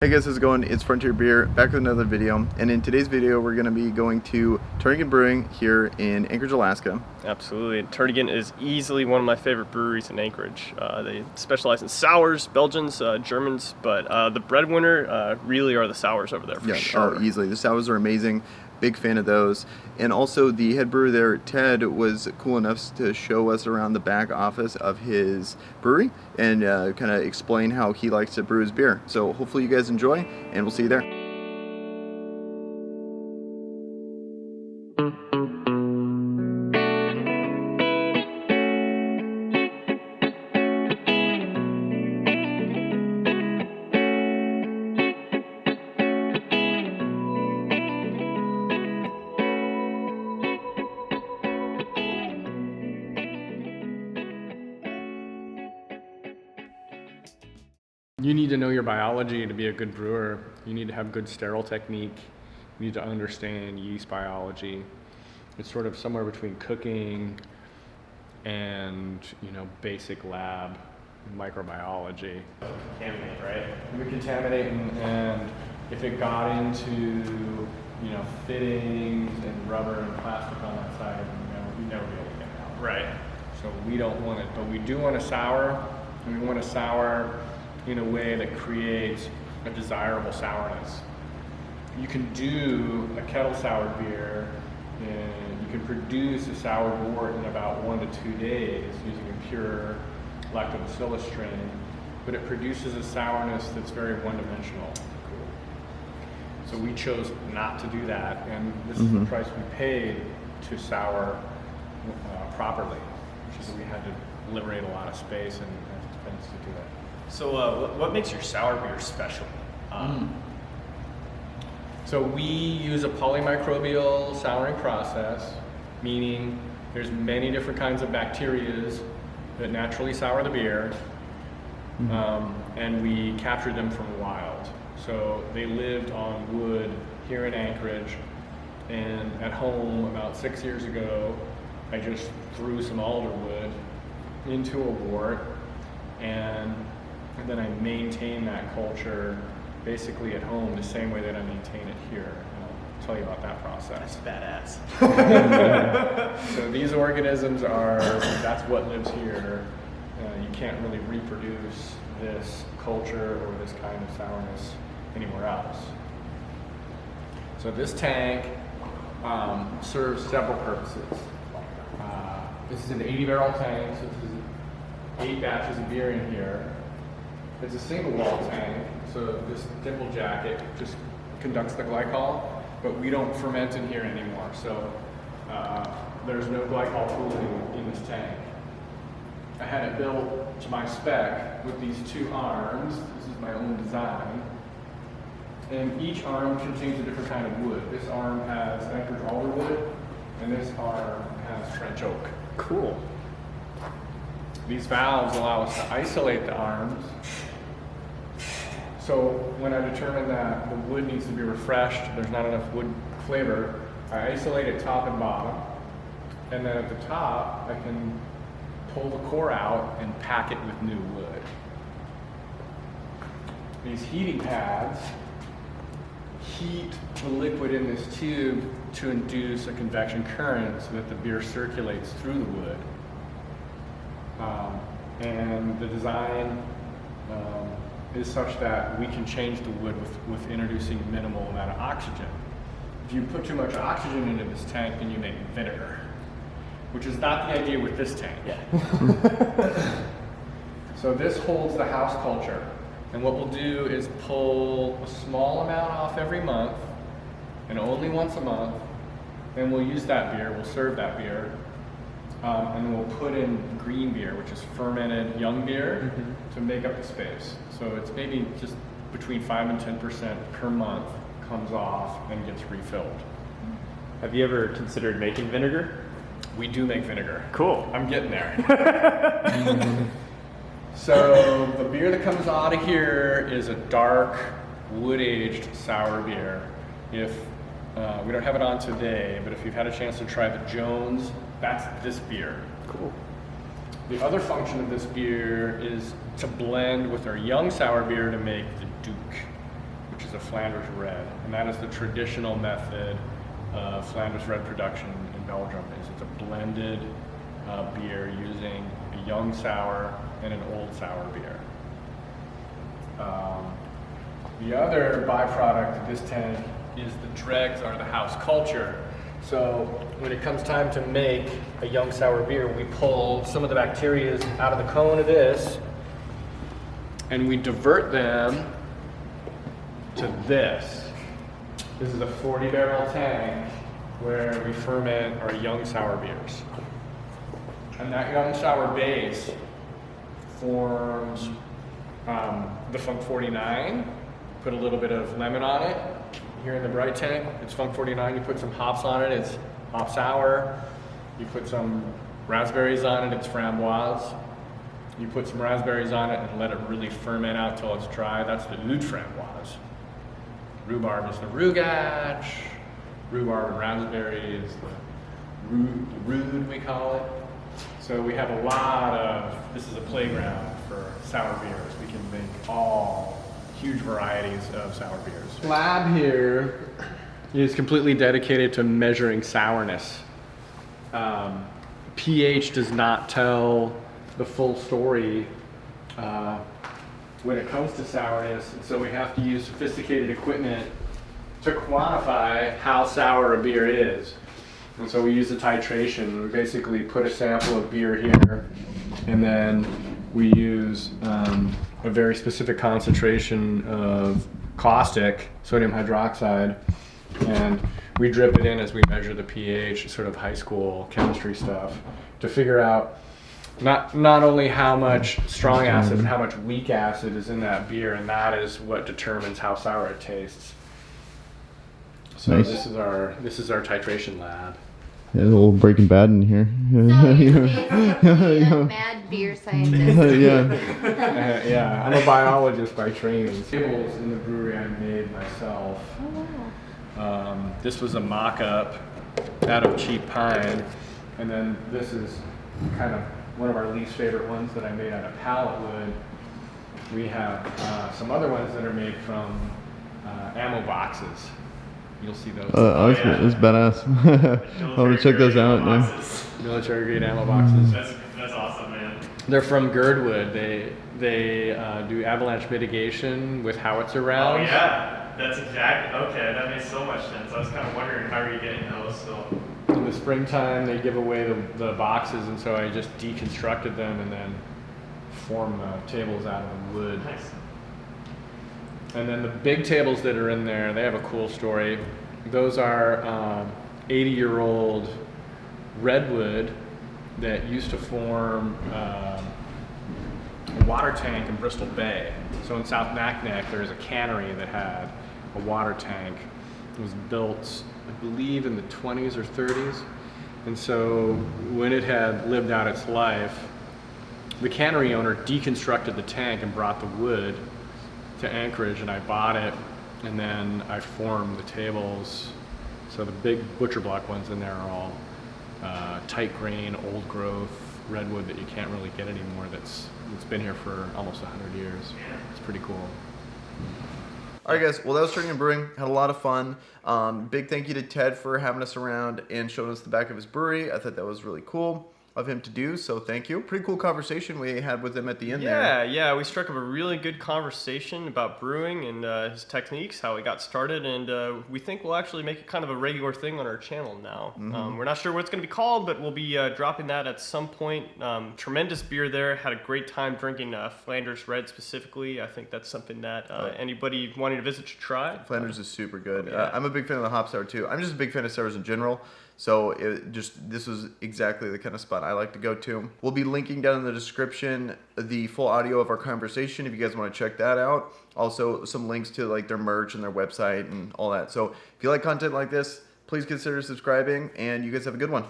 Hey guys, how's it going? It's Frontier Beer, back with another video, and in today's video we're going to be going to Turnagain Brewing here in Anchorage, Alaska. Absolutely. Turnagain is easily one of my favorite breweries in Anchorage. They specialize in sours, Belgians, Germans, but the breadwinner really are the sours over there for sure. Oh, easily. The sours are amazing. Big fan of those. And also the head brewer there, Ted, was cool enough to show us around the back office of his brewery and kind of explain how he likes to brew his beer. So hopefully you guys enjoy, and we'll see you there. You need to know your biology to be a good brewer. You need to have good sterile technique. You need to understand yeast biology. It's sort of somewhere between cooking and, basic lab microbiology. Contaminate, right? We contaminate, and if it got into, fittings and rubber and plastic on that side, we'd never be able to get it out. Right. So we don't want it, but we do want to sour, and we want to sour in a way that creates a desirable sourness. You can do a kettle soured beer, and you can produce a sour wort in about 1 to 2 days using a pure lactobacillus strain, but it produces a sourness that's very one-dimensional. So we chose not to do that, and this is the price we paid to sour properly, which is that we had to liberate a lot of space and expense to do that. So what makes your sour beer special? So we use a polymicrobial souring process, meaning there's many different kinds of bacterias that naturally sour the beer, and we captured them from the wild. So they lived on wood here in Anchorage, and at home about 6 years ago, I just threw some alder wood into a wort, and then I maintain that culture basically at home the same way that I maintain it here. And I'll tell you about that process. That's badass. So these organisms that's what lives here. You can't really reproduce this culture or this kind of sourness anywhere else. So this tank serves several purposes. This is an 80-barrel tank, so this is 8 batches of beer in here. It's a single wall tank, so this dimple jacket just conducts the glycol, but we don't ferment in here anymore, so there's no glycol pooling in this tank. I had it built to my spec with these 2 arms. This is my own design, and each arm contains a different kind of wood. This arm has Anchorage alder wood, and this arm has French oak. Cool. These valves allow us to isolate the arms. So when I determine that the wood needs to be refreshed, there's not enough wood flavor, I isolate it top and bottom. And then at the top, I can pull the core out and pack it with new wood. These heating pads heat the liquid in this tube to induce a convection current so that the beer circulates through the wood. And the design is such that we can change the wood with introducing minimal amount of oxygen. If you put too much oxygen into this tank, then you make vinegar, which is not the idea with this tank. Yeah. So this holds the house culture, and what we'll do is pull a small amount off every month, and only once a month, and we'll use that beer, we'll serve that beer, and then we'll put in green beer, which is fermented young beer, to make up the space. So it's maybe just between 5 and 10% per month comes off and gets refilled. Have you ever considered making vinegar? We do make vinegar. Cool. I'm getting there. So the beer that comes out of here is a dark, wood-aged sour beer. If we don't have it on today, but if you've had a chance to try the Jones, that's this beer. Cool. The other function of this beer is to blend with our young sour beer to make the Duke. Flanders Red, and that is the traditional method of Flanders Red production in Belgium. It's a blended beer using a young sour and an old sour beer. The other byproduct of this tank is the dregs are the house culture. So when it comes time to make a young sour beer, we pull some of the bacteria out of the cone of this, and we divert them to this. This is a 40-barrel tank where we ferment our young sour beers. And that young sour base forms the Funk 49. Put a little bit of lemon on it. Here in the bright tank, it's Funk 49. You put some hops on it, it's hop sour. You put some raspberries on it, it's framboise. You put some raspberries on it and let it really ferment out till it's dry. That's the oud framboise. Rhubarb is the rhubarb. Rhubarb and raspberry is the rood, we call it. So we have a lot of, this is a playground for sour beers. We can make all huge varieties of sour beers. Lab here is completely dedicated to measuring sourness. pH does not tell the full story when it comes to sourness, so we have to use sophisticated equipment to quantify how sour a beer is. And so we use a titration. We basically put a sample of beer here, and then we use a very specific concentration of caustic, sodium hydroxide, and we drip it in as we measure the pH, sort of high school chemistry stuff, to figure out not only how much strong acid, but how much weak acid is in that beer, and that is what determines how sour it tastes. So nice. this is our titration lab. Yeah, there's a little Breaking Bad in here. So you're basically a mad beer scientist. Yeah, I'm a biologist by training. Tables in the brewery I made myself. Oh, wow. This was a mock-up out of cheap pine, and then this is kind of one of our least favorite ones that I made out of pallet wood. We have some other ones that are made from ammo boxes. You'll see those. That's badass. I'm gonna check those out now. Military grade ammo boxes. That's awesome, man. They're from Girdwood. They do avalanche mitigation with howitzer rounds. Oh yeah, that's exactly, okay, that makes so much sense. I was kind of wondering how are you getting those, so. In the springtime, they give away the boxes, and so I just deconstructed them and then formed tables out of the wood. Nice. And then the big tables that are in there, they have a cool story. Those are 80-year-old redwood that used to form a water tank in Bristol Bay. So in South Naknek, there's a cannery that had a water tank. It was built, I believe, in the 20s or 30s. And so when it had lived out its life, the cannery owner deconstructed the tank and brought the wood to Anchorage, and I bought it, and then I formed the tables. So the big butcher block ones in there are all tight grain, old growth redwood that you can't really get anymore. That's been here for almost 100 years. It's pretty cool. All right, guys. Well, that was Turnagain Brewing. Had a lot of fun. Big thank you to Ted for having us around and showing us the back of his brewery. I thought that was really cool of him to do, so thank you. Pretty cool conversation we had with him at the end there. Yeah, we struck up a really good conversation about brewing and his techniques, how he got started, and we think we'll actually make it kind of a regular thing on our channel now. We're not sure what it's going to be called, but we'll be dropping that at some point. Tremendous beer there. Had a great time drinking Flanders Red specifically. I think that's something that anybody wanting to visit should try. Flanders is super good. Yeah. I'm a big fan of the hop sour too. I'm just a big fan of sours in general. So this was exactly the kind of spot I like to go to. We'll be linking down in the description the full audio of our conversation if you guys want to check that out. Also some links to like their merch and their website and all that. So if you like content like this, please consider subscribing, and you guys have a good one.